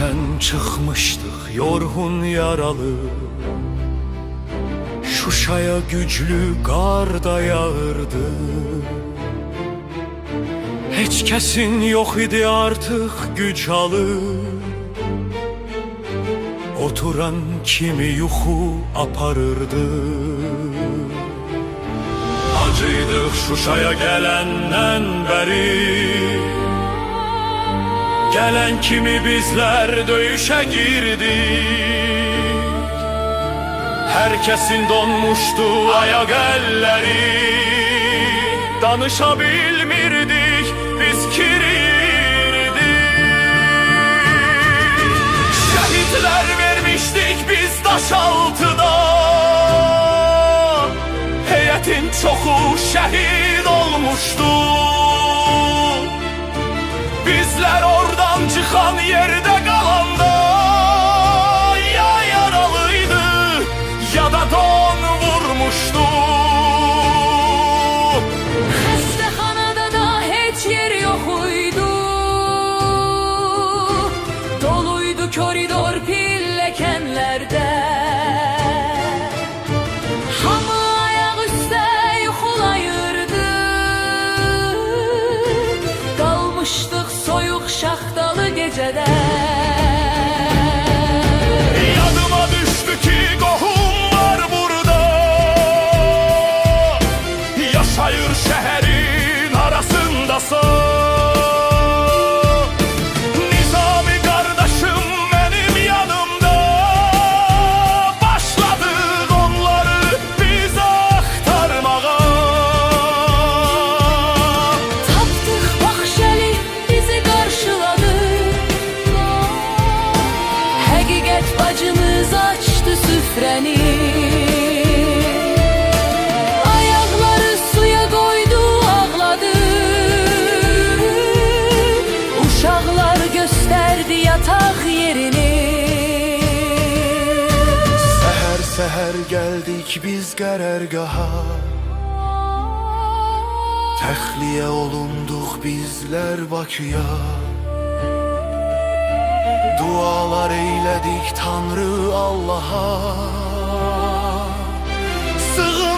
Şəhərdən çıxmışdıq yorğun yaralı, Şuşaya güclü qar da yağırdı. Heç kəsin yox idi artıq güc alır, oturan kimi yuxu aparırdı. Acıydıq Şuşaya gələndən bəri, gələn kimi bizlər döyüşə girdik. Hər kəsin donmuşdu ayaq əlləri, danışa bilmirdik, biz kirirdik. Şəhidlər vermişdik biz daş altıda, heyətin çoxu şəhid olmuşdu. Bizlər oradan çıxan yerdə qalanda, ya yaralıydı, ya da don vurmuşdu. Xəstəxanada da heç yer yox idi, doluydu koridor pilləkənlərdə. Hamı ayaq üstə yuxulayırdı, qalmışdıq soyuq şaxtalı gecədə. Yadıma düşdü ki qohum var burada, yaşayır şəhərin arasındasan. Nizami qardaşım mənim yanımda, başladıq onları biz axtarmağa. Tapdıq Baxşəli bizi qarşıladı, həqiqət bacımız açdı süfrəni. Ayaqları suya qoydu, ağladı, uşaqlar göstərdi yataq yerini. Səhər-səhər gəldik biz qərərgaha, təxliyə olunduq bizlər Bakıya. Dualar eylədik Tanrı Allaha, sığın